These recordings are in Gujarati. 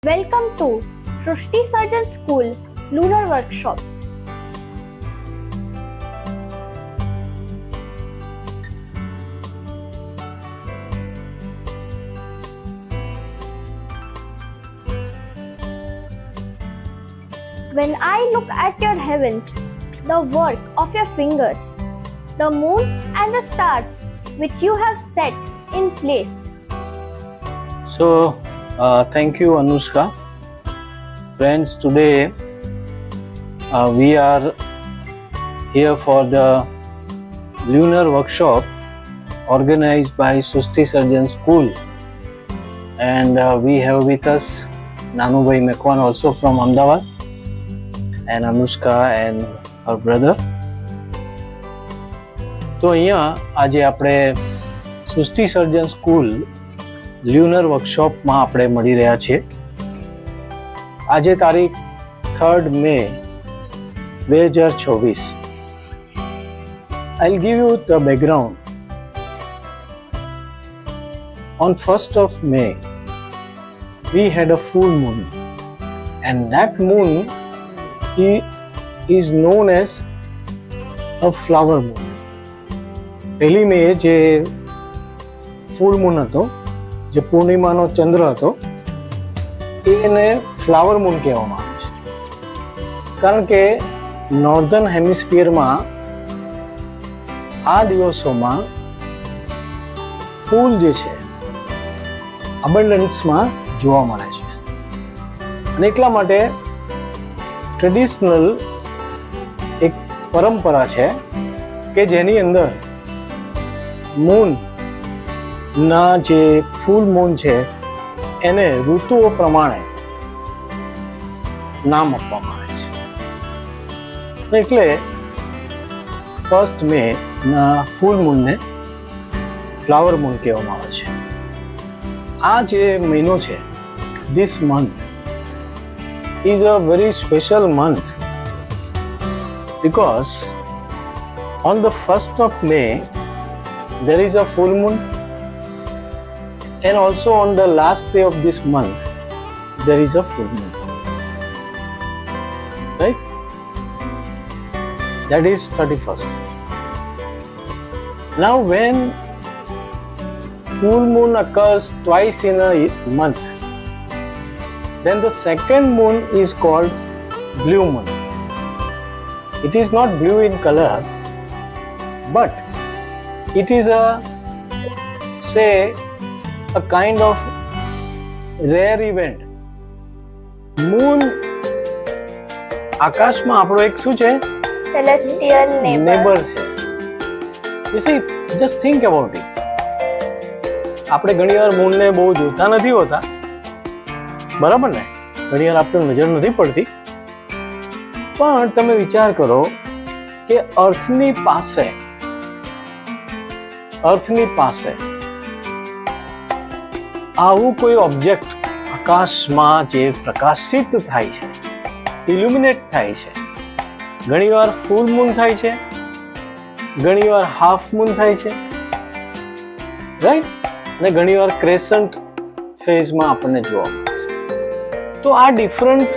Welcome to Srushti Surgeon School Lunar Workshop. When I look at your heavens, the work of your fingers, the moon and the stars which you have set in place. So, thank you, Anushka. Friends, today we are here for the lunar workshop organized by Srushti Surgeon School, and we have with us Nanubhai Mekwan also from Ahmedabad, and Anushka and her brother. તો અહીંયા આજે આપણે સૃષ્ટિ સર્જન સ્કૂલ લ્યુનર વર્કશોપમાં આપણે મળી રહ્યા છીએ. આજે તારીખ 3rd May 2026. I'll give you the background. On 1st of May, we had a full moon, and that moon is known as a flower moon. પહેલી મે જે ફૂલ મૂન હતો, જે પૂર્ણિમાનો ચંદ્ર હતો, એને ફ્લાવર મૂન કહેવામાં આવે છે. કારણ કે નોર્ધન હેમિસ્ફિયરમાં આ દિવસોમાં ફૂલ જે છે અબન્ડન્સમાં જોવા મળે છે, અને એટલા માટે ટ્રેડિશનલ એક પરંપરા છે કે જેની અંદર મૂન ના જે ફૂલ મૂન છે એને ઋતુઓ પ્રમાણે નામ આપવામાં આવે છે. એટલે 1st May ના ફૂલ મૂનને ફ્લાવર મૂન કહેવામાં આવે છે. આ જે મહિનો છે, this month is a very special month because on the 1st of May there is a full moon, and also on the last day of this month there is a full moon, right? That is 31st. Now when full moon occurs twice in a month, then the second moon is called blue moon. It is not blue in color, but it is a kind of rare event. Moon આકાશમાં આપણો એક શું છે? Celestial neighbor છે. You see, just think about it. આપણે ઘણીવાર મૂનને બહુ જોતા નથી હોતા, બરાબર ને? ઘણીવાર આપણે નજર નથી પડતી, પણ તમે વિચાર કરો કે અર્થની પાસે આવું કોઈ ઓબ્જેક્ટ આકાશમાં જે પ્રકાશિત થાય છે, ઇલ્યુમિનેટ થાય છે, ઘણીવાર ફૂલ મૂન થાય છે, ઘણીવાર હાફ મૂન થાય છે, રાઈટ? અને ઘણીવાર ક્રેસન્ટ ફેઝમાં આપણને જોવા મળે છે. તો આ ડિફરન્ટ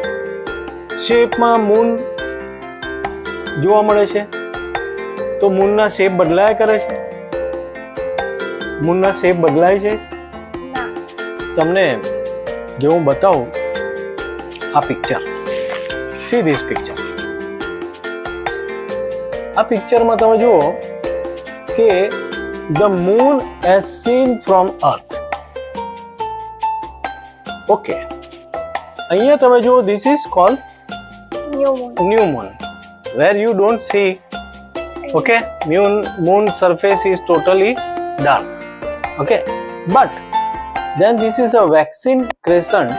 શેપમાં મૂન જોવા મળે છે. તો મૂનના શેપ બદલાયા કરે છે? મૂનના શેપ બદલાય છે? તમને જો હું બતાવું આ પિક્ચર, સી ધીસ પિક્ચર. આ પિક્ચરમાં તમે જુઓ કે the moon as scene from earth. Okay, અહીંયા તમે જુઓ, this is called new moon, where you don't see, okay, moon surface is totally dark, okay, but then this is a waxing crescent.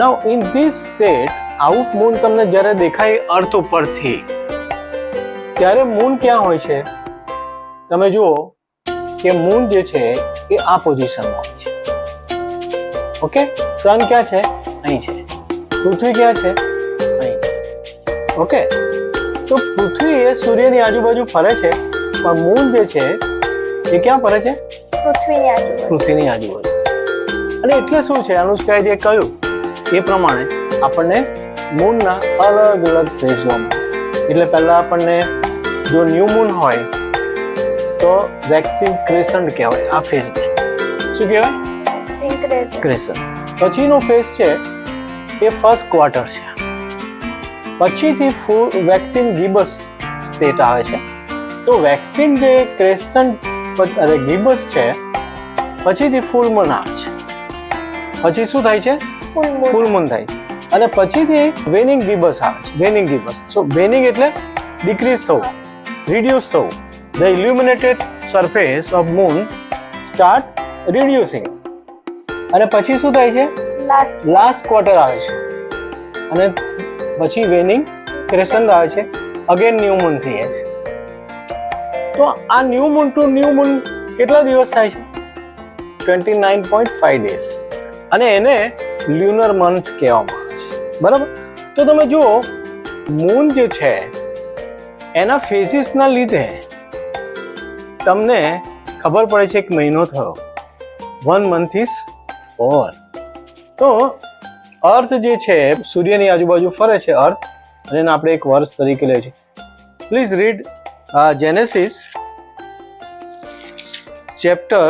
Now in this state, out moon તમને જ્યારે દેખાય અર્થ ઉપરથી, ત્યારે મૂન ક્યાં હોય છે? તમે જુઓ કે મૂન જે છે એ આ પોઝિશનમાં હોય છે. ઓકે, સન ક્યાં છે? અહીં છે. પૃથ્વી ક્યાં છે? અહીં છે. ઓકે, તો પૃથ્વી એ સૂર્યની આજુબાજુ ફરે છે, પણ મૂન જે છે એ ક્યાં ફરે છે? પૃથ્વીની આજુબાજુ. અને એટલે શું છે, અનુષ્કાએ જે કહ્યું એ પ્રમાણે આપણને મૂનના અલગ અલગ ફેઝ જોવા મળે. એટલે પહેલા આપણને જો ન્યૂ મૂન હોય તો વેક્સિન ક્રેસન્ટ કહેવાય આ ફેઝને. શું કહેવાય? ક્રેસન્ટ. પછીનો ફેઝ છે એ ફર્સ્ટ ક્વાર્ટર છે. પછીથી ફૂલ વેક્સિન ગિબસ સ્ટેટ આવે છે. તો વેક્સિન જે ક્રેસન્ટ ગિબસ છે પછીથી ફૂલ મૂન આવે છે. પછી શું થાય છે? ફૂલ મૂન થાય છે. અને પછીથી વેનિંગ ગિબસ આવે છે. વેનિંગ ગિબસ. સો વેનિંગ એટલે ડિક્રીઝ થવું, રિડ્યુસ થવું. The illuminated surface of moon start reducing. અને પછી શું થાય છે? લાસ્ટ ક્વાર્ટર આવે છે. અને પછી વેનિંગ ક્રેસન્ટ આવે છે. અગેન ન્યૂ મૂન થઈ જાય છે. તો આ new moon to new moon કેટલા દિવસ થાય છે? 29.5 days. અને એને લ્યુનર મંથ કહેવામાં આવે છે. બરાબર? તો તમે જુઓ મૂન જે છે એના ફેઝિસના લીધે તમને ખબર પડે છે એક મહિનો થયો. 1 month is over. તો અર્થ જે છે સૂર્યની આજુબાજુ ફરે છે અર્થ, અને એને આપણે એક વર્ષ તરીકે લે છે. Please read Genesis chapter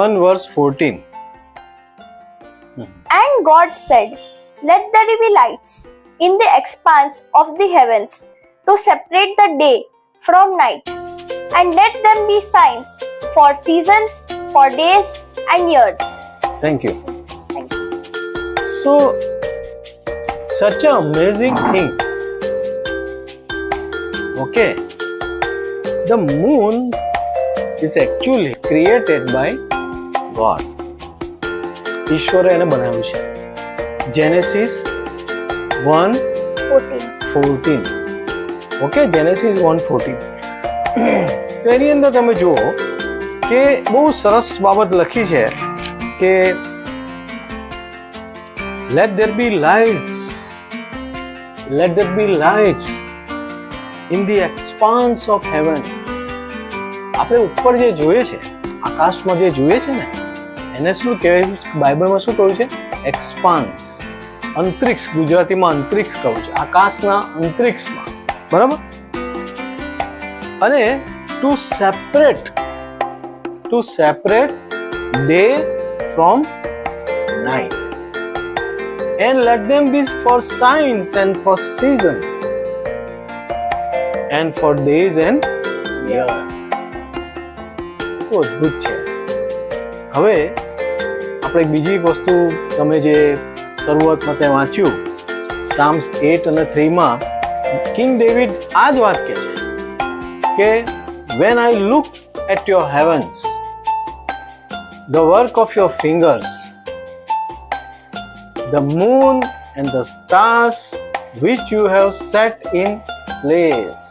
1 verse 14. And God said, let there be lights in the expanse of the heavens to separate the day from night, and let them be signs for seasons, for days and years. Thank you. So, such an amazing thing. Okay. The moon is actually created by God. ઈશ્વરે એને બનાવ્યું છે. જેનેસિસ 1:14. Okay, Genesis 1:14. તો એની અંદર તમે જુઓ કે બહુ સરસ બાબત લખી છે કે let there be lights in the expanse of heaven. આપણે ઉપર જે જોઈએ છે, આકાશમાં જે જોઈએ છે ને, એને શું કહેવાય? બાઇબલમાં શું કહ્યું છે? એક્સપાન્સ. અંતરિક્ષ, ગુજરાતીમાં અંતરિક્ષ કહું છે, આકાશના અંતરિક્ષમાં. બરાબર? અને to separate day from night, and let them be for signs and for seasons and for days and years. બહુ અદ્ભુત છે. હવે આપણે બીજી એક વસ્તુ, તમે જે શરૂઆતમાં તે વાંચ્યું સામ્સ 8 અને 3 માં કિંગ ડેવિડ આ જ વાત કહે છે કે when I look at your heavens, the work of your fingers, the moon and the stars which you have set in place.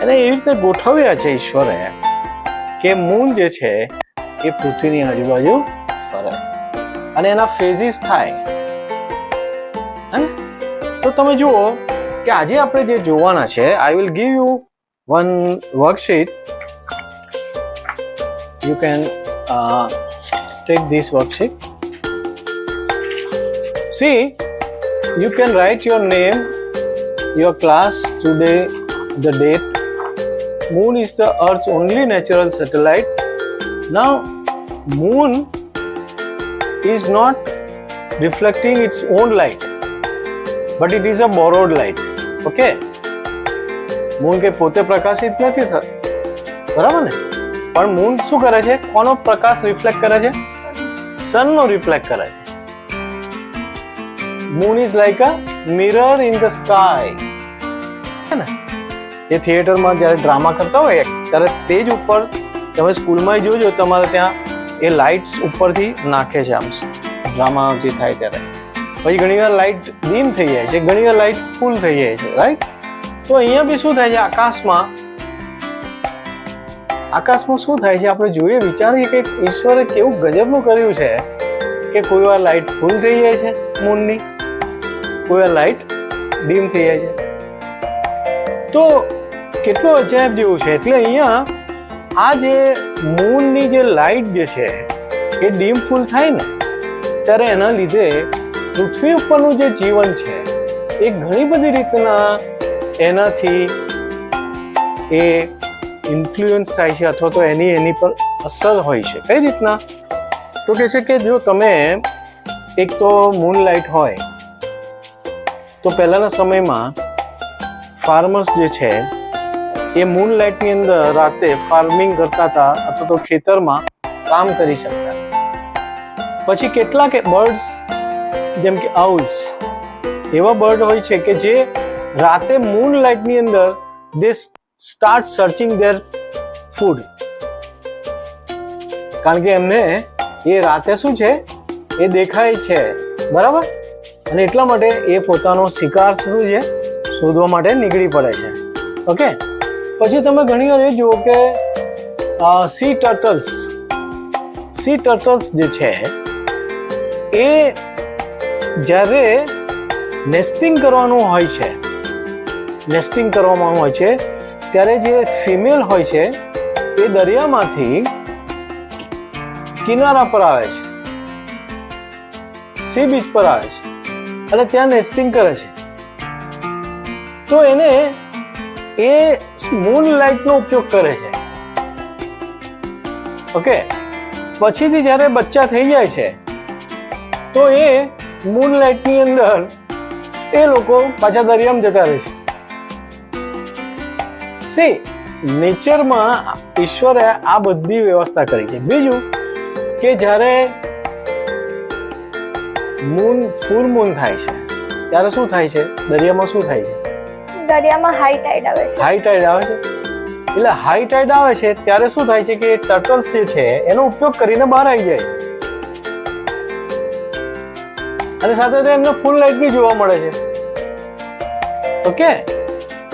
એને એવી રીતે ગોઠવ્યા છે ઈશ્વરે કે મૂન જે છે એ પૃથ્વીની આજુબાજુ ફરે અને એના ફેઝિસ થાય. તો તમે જુઓ કે આજે આપણે જે જોવાના છે, I will give you one worksheet. You can take this worksheet. See, you can write your name, your class, today, the date. Moon is the Earth's only natural satellite. Now, moon is not reflecting its own light, but it is a borrowed light. Okay? Moon કે પોતે પ્રકાશિત નથી થતું, બરાબર ને? પણ મૂન શું કરે છે? કોનો પ્રકાશ રિફ્લેક્ટ કરે છે? સનનો રિફ્લેક્ટ કરે છે. Moon is like a mirror in the sky. હે ને? એ થિયેટરમાં જ્યારે ડ્રામા કરતા હોય ત્યારે સ્ટેજ ઉપર, તમે સ્કૂલમાં જોજો, તમારે ત્યાં એ લાઇટ્સ ઉપરથી નાખે છે આમ ડ્રામા જે થાય ત્યારે. પછી ઘણીવાર લાઇટ ડીમ થઈ જાય છે, ઘણીવાર લાઇટ ફૂલ થઈ જાય છે, રાઈટ? તો અહીંયા બી શું થાય છે? આકાશમાં શું થાય છે? આપણે જોઈએ, વિચારીએ કે ઈશ્વરે કેવું ગજબનું કર્યું છે કે કોઈ વાર લાઇટ ફૂલ થઈ જાય છે મૂનની, કોઈ વાર લાઇટ ડીમ થઈ જાય છે. તો કેટલું અજાયબ જેવું છે. એટલે અહીંયા આ જે મૂનની જે લાઇટ જે છે એ ડીમ ફૂલ થાય ને ત્યારે એના લીધે પૃથ્વી ઉપરનું જે જીવન છે એ ઘણી બધી રીતના એનાથી એ ઇન્ફ્લુઅન્સ થાય છે અથવા તો એની પર અસર હોય છે. કઈ રીતના? તો કહે છે કે જો તમે એક તો મૂનલાઇટ હોય તો પહેલાના સમયમાં ફાર્મર્સ જે છે એ મૂનલાઇટની અંદર રાતે ફાર્મિંગ કરતા હતા અથવા તો ખેતરમાં કામ કરી શકતા. પછી કેટલાક બર્ડ્સ જેમ કે આઉલ્સ એવા બર્ડ હોય છે કે જે રાતે મૂનલાઇટની અંદર દે સ્ટાર્ટ સર્ચિંગ ધેર ફૂડ, કારણ કે એમને એ રાતે શું છે એ દેખાય છે, બરાબર, અને એટલા માટે એ પોતાનો શિકાર શું છે શોધવા માટે નીકળી પડે છે. ઓકે, પછી તમે ઘણી વાર એ જુઓ કે સી ટર્ટલ્સ જે છે એ જ્યારે નેસ્ટિંગ કરવાનું હોય છે ત્યારે જે ફિમેલ હોય છે એ દરિયામાંથી કિનારા પર આવે છે, સી બીચ પર આવે છે અને ત્યાં નેસ્ટિંગ કરે છે. તો એને એ મૂનલાઇટનો ઉપયોગ કરે છે. ઓકે, પછીથી જ્યારે બચ્ચા થઈ જાય છે તો એ મૂનલાઇટની અંદર એ લોકો પાછા દરિયામાં જતા રહે છે. સી, નેચરમાં ઈશ્વરે આ બધી વ્યવસ્થા કરી છે. બીજું કે જ્યારે ફૂલ મૂન થાય છે ત્યારે શું થાય છે દરિયામાં? શું થાય છે? દરિયામાં હાઈ ટાઈડ આવે છે. હાઈ ટાઈડ આવે છે. એટલે હાઈ ટાઈડ આવે છે ત્યારે શું થાય છે કે ટર્ટલ્સ જે છે એનો ઉપયોગ કરીને બહાર આવી જાય છે અને સાથે એમને ફૂલ લાઇટ બી જોવા મળે છે. ઓકે,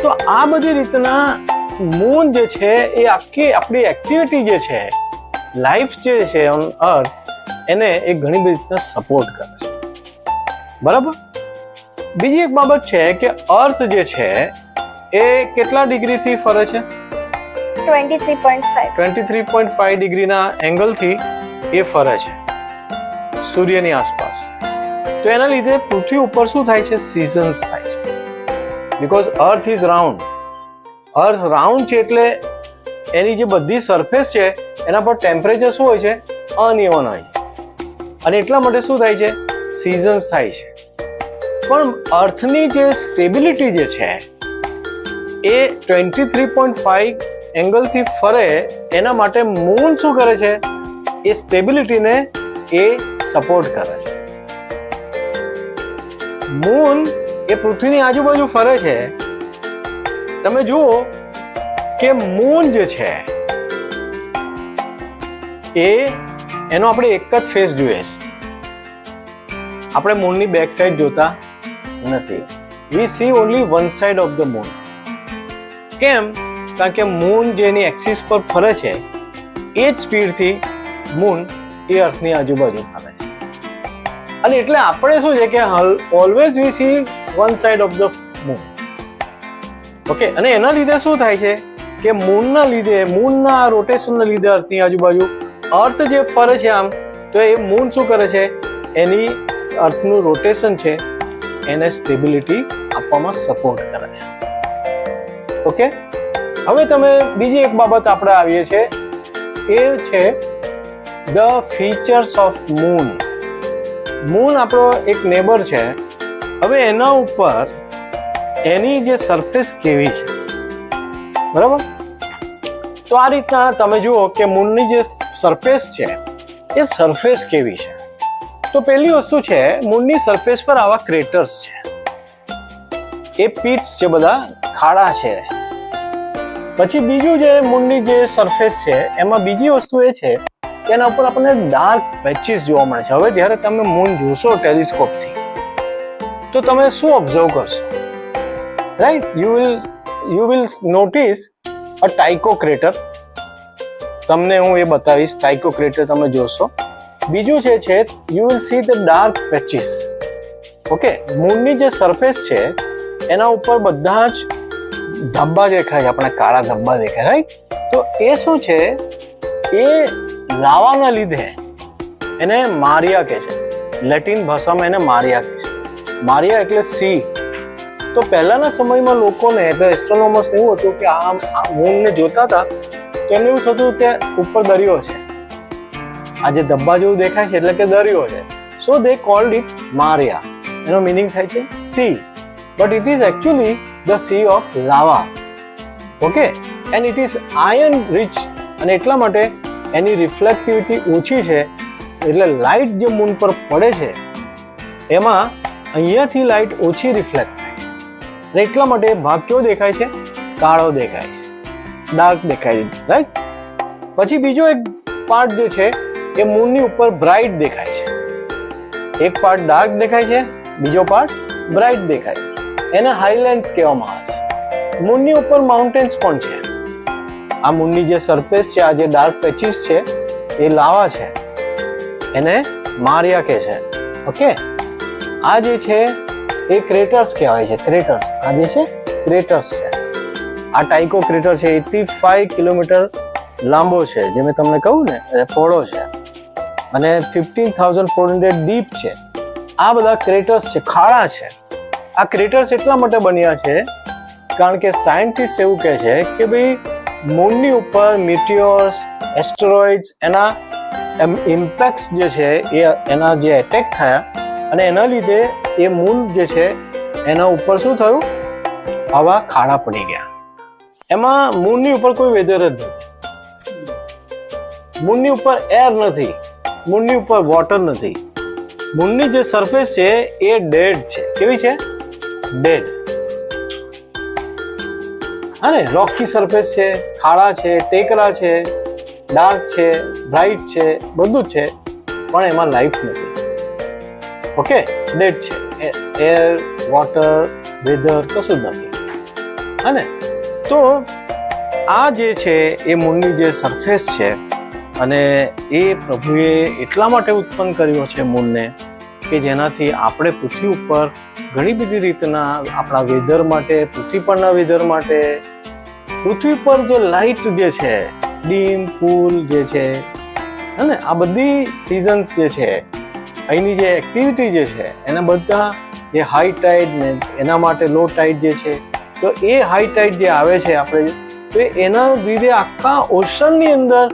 તો આ બધી રીતના મૂન જે છે એ આખી આપણી એક્ટિવિટી જે છે, લાઈફ જે છે ઓન અર્થ, એને એ ઘણી બધી રીતના સપોર્ટ કરે છે, બરાબર. બીજી એક બાબત છે કે અર્થ જે છે એ કેટલા ડિગ્રીથી ફરે છે? 23.5 ડિગ્રીના એંગલથી એ ફરે છે સૂર્યની આસપાસ. તો એના લીધે પૃથ્વી ઉપર શું થાય છે? સિઝન્સ થાય છે. Because earth is round. Earth round છે એટલે એની જે બધી સરફેસ છે એના પર ટેમ્પરેચર શું હોય છે? અનઇવન હોય છે અને એટલા માટે શું થાય છે? સિઝન્સ થાય છે. પણ અર્થની જે સ્ટેબિલિટી જે છે એ 23.5 એંગલથી ફરે એના માટે મૂન શું કરે છે? એ સ્ટેબિલિટીને એ સપોર્ટ કરે છે. મૂન એ પૃથ્વીની આજુબાજુ ફરે છે. તમે જુઓ કે મૂન જે છે એનો આપણે એક જ ફેસ જોઈએ છે. આપણે મૂનની બેક સાઈડ જોતા નથી. We see only one side of the moon. કેમ? કારણ કે મૂન જેની એક્સિસ પર ફરે છે એ જ સ્પીડથી મૂન એ અર્થની આજુબાજુ ફરે છે અને એટલે આપણે શું છે કે always we see one side of the moon. Okay, અને એના લીધે શું થાય છે કે મૂનના રોટેશનના લીધે અર્થની આજુબાજુ અર્થ જે ફરે છે આમ, તો એ મૂન શું કરે છે? એની અર્થનું રોટેશન છે એને સ્ટેબિલિટી આપવામાં સપોર્ટ કરે છે. ઓકે, હવે તમે બીજી એક બાબત આપણે આવીએ છીએ એ છે the features of moon. Moon આપણો એક નેબર છે. હવે એના ઉપર એની જે સરફેસ કેવી છે, બરાબર. તો આ રીતના તમે જુઓ કે મૂનની જે સરફેસ છે એ સરફેસ કેવી છે. તો પહેલી વસ્તુ છે, મૂનની સરફેસ પર આવા ક્રેટર્સ છે, એ પીટ્સ છે, બધા ખાડા છે. પછી બીજું જે મૂનની જે સરફેસ છે એમાં બીજી વસ્તુ એ છે કે એના ઉપર આપણને ડાર્ક પેચીસ જોવા મળે છે. હવે જ્યારે તમે મૂન જોશો ટેલિસ્કોપથી તો તમે શું ઓબ્ઝર્વ કરશો? Right, you will notice a Tycho crater. તમને હું એ બતાવીશ. ટાઇકો ક્રેટર તમે જોશો. બીજું છે you will see the dark patches. Okay, મૂનની જે સરફેસ છે એના ઉપર બધા જ ધબ્બા દેખાય છે, આપણે કાળા ધબ્બા દેખાય, રાઈટ. તો એ શું છે, એ લાવાના લીધે એને મારિયા કહે છે. લેટિન ભાષામાં એને મારિયા કહે છે. મારિયા એટલે સી. તો પહેલાના સમયમાં લોકોને એટલે એસ્ટ્રોનોમર્સ એવું હતું કે આ મૂનને જોતા હતા તો એમને એવું થતું કે ઉપર દરિયો છે, આ જે ધબ્બા જેવું દેખાય છે એટલે કે દરિયો છે. So they called it maria. એનો મિનિંગ થાય છે sea, but it is actually the sea of lava. Okay, and it is iron rich, અને એટલા માટે એની રિફ્લેક્ટિવિટી ઓછી છે. એટલે લાઇટ જે મૂન પર પડે છે એમાં અહીંયાથી લાઇટ ઓછી રિફ્લેક્ટ થાય છે, અને એટલા માટે ભાગ કેવો દેખાય છે, કાળો દેખાય છે, ડાર્ક દેખાય છે, રાઈટ. પછી બીજો એક પાર્ટ જે છે એ મૂનની ઉપર બ્રાઇટ દેખાય છે. એક પાર્ટ ડાર્ક દેખાય છે, બીજો પાર્ટ બ્રાઇટ દેખાય છે. એને હાઇલેન્ડ્સ કહેવામાં આવે છે. મૂનની ઉપર માઉન્ટેન્સ પણ છે. આ મૂનની જે સરફેસ છે, આ જે ડાર્ક પેચીસ છે એ લાવા છે, એને મારિયા કહે છે. ઓકે, આ જે છે એ ક્રેટર્સ કહેવાય છે. ક્રેટર્સ, આ જે છે ક્રેટર્સ છે. આ ટાઇકો ક્રેટર છે, 85 કિલોમીટર લાંબો છે, જે મેં તમને કહું ને એ પહોળો છે, અને 15,400 ડીપ છે. આ બધા ક્રેટર્સ છે, ખાડા છે. આ ક્રેટર્સ એટલા માટે બન્યા છે કારણ કે સાયન્ટિસ્ટ એવું કહે છે કે ભાઈ મૂનની ઉપર મિટિયોર્સ, એસ્ટેરોઇડ્સ, એના ઇમ્પેક્ટ્સ જે છે એ એના જે એટેક થયા, અને એના લીધે એ મૂન જે છે એના ઉપર શું થયું, આવા ખાડા પડી ગયા. એમાં મૂનની ઉપર કોઈ વેધર જ નથી, મૂનની ઉપર એર નથી, મૂનની ઉપર વોટર નથી. મૂનની જે સરફેસ છે એ ડેડ છે. કેવી છે? ડેડ. અને રોકી સરફેસ છે, ખાડા છે, ટેકરા છે, ડાર્ક છે, બ્રાઇટ છે, બધું જ છે, પણ એમાં લાઈફ નથી. ઓકે, ડેડ છે. એર, વોટર, વેધર કશું જ નથી. અને તો આ જે છે એ મૂનની જે સરફેસ છે, અને એ પ્રભુએ એટલા માટે ઉત્પન્ન કર્યો છે મૂનને કે જેનાથી આપણે પૃથ્વી ઉપર ઘણી બધી રીતના આપણા વેધર માટે, પૃથ્વી પરના વેધર માટે, પૃથ્વી પર જે લાઇટ જે છે, ડીમ, ફૂલ જે છે, અને આ બધી સિઝન્સ જે છે, અહીંની જે એક્ટિવિટી જે છે, એના બધા જે હાઈ ટાઈડ ને એના માટે લો ટાઈડ જે છે, તો એ હાઈ ટાઈડ જે આવે છે આપણે, તો એના લીધે આખા ઓશનની અંદર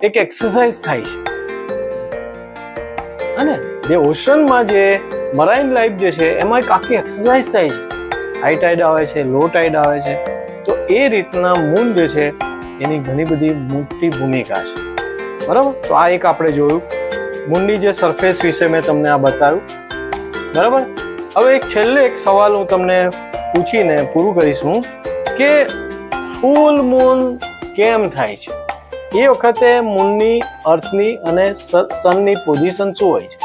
એક એક્સરસાઇઝ થાય છે. અને જે ઓશનમાં જે મરાઇન લાઈફ જે છે એમાં એક આખી એક્સરસાઇઝ થાય છે. હાઈ ટાઈડ આવે છે, લો ટાઈડ આવે છે. તો એ રીતના મૂન જે છે એની ઘણી બધી મોટી ભૂમિકા છે. બરાબર? તો આ એક આપણે જોયું, મૂનની જે સરફેસ વિશે મેં તમને આ બતાવ્યું. બરાબર? હવે એક છેલ્લે એક સવાલ હું તમને પૂછીને પૂરું કરીશું કે ફૂલ મૂન કેમ થાય છે? એ વખતે મૂનની, અર્થની અને સનની પોઝિશન શું હોય છે?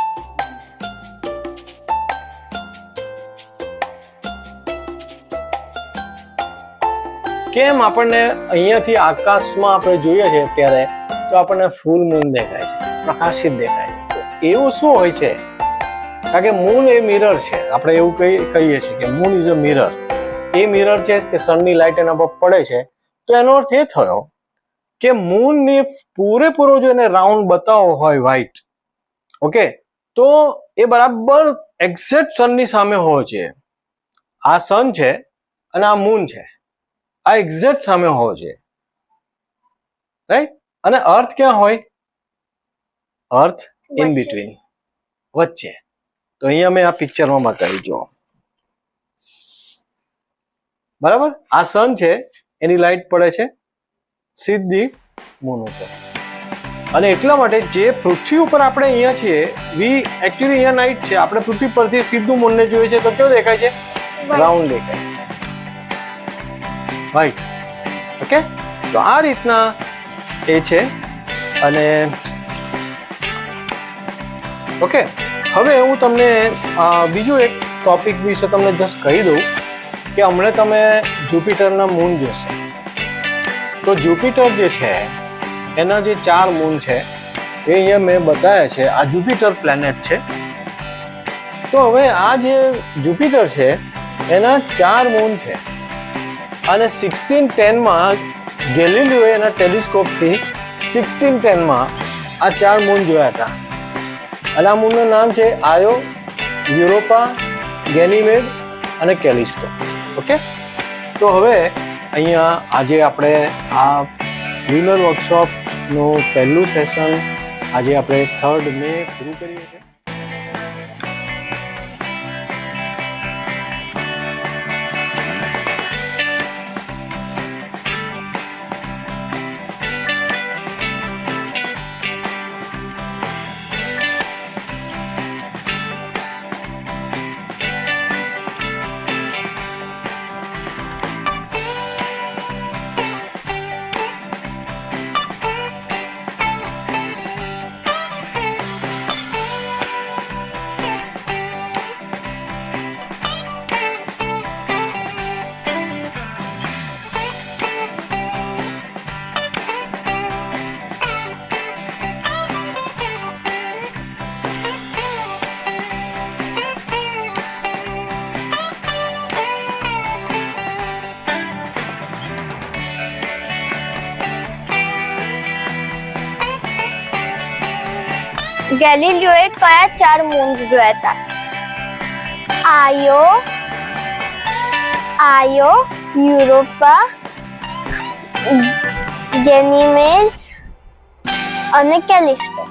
કેમ આપણને અહીંયાથી આકાશમાં આપણે જોઈએ છે અત્યારે તો આપણને ફૂલ મૂન દેખાય છે, પ્રકાશિત દેખાય છે? એવું શું હોય છે? કારણ કે મૂન એ મિરર છે. આપણે એવું કહીએ છીએ કે moon is a mirror. A mirror છે કે સનની લાઇટ એના પર પડે છે. તો એનો અર્થ એ થયો કે મૂનને પૂરેપૂરો જો એને રાઉન્ડ બતાવવો હોય વ્હાઇટ, ઓકે, તો એ બરાબર એક્ઝેક્ટ સનની સામે હોવો જોઈએ. આ સન છે અને આ મૂન છે, આ એક્ઝેક્ટ સામે હોવો જોઈએ, રાઈટ? અને અર્થ ક્યાં હોય? અર્થ ઇન બિટવીન, વચ્ચે. તો અહીંયા મેં આ પિક્ચરમાં બતાવી, જો બરાબર, આ સન છે, એની લાઈટ પડે છે સીધી મૂન ઉપર. અને એટલા માટે જે પૃથ્વી ઉપર આપણે અહીંયા છીએ, એકચ્યુઅલી અહીંયા નાઇટ છે, આપણે પૃથ્વી પરથી સીધું મૂનને જોઈએ છે તો કેવું દેખાય છે? રાઉન્ડ દેખાય, રાઈટ? ઓકે, તો આ રીતના એ છે. અને ઓકે, હવે હું તમને બીજું એક ટોપિક વિશે તમને જસ્ટ કહી દઉં કે હમણાં તમે જુપિટરના મૂન જોશો તો જુપિટર જે છે એના જે 4 મૂન છે એ અહીંયા મેં બતાવ્યા છે. આ જુપિટર પ્લેનેટ છે. તો હવે આ જે જુપિટર છે એના 4 મૂન છે, અને 1610માં ગેલિલિયોએ એના ટેલિસ્કોપથી 1610માં આ 4 મૂન જોયા હતા. અને આ મૂનનું નામ છે આયો, યુરોપા, ગેનીમેડ અને કેલિસ્ટો. ઓકે, તો હવે અહીંયા આજે આપણે આ લ્યુનર વર્કશોપનું પહેલું સેશન આજે આપણે 3 મે પૂરું કરીએ છીએ. ગેલિલિયોએ કયા 4 મૂન્સ જોયા હતા? આયો, યુરોપા, ગેનીમેડ અને કેલિસ્ટો.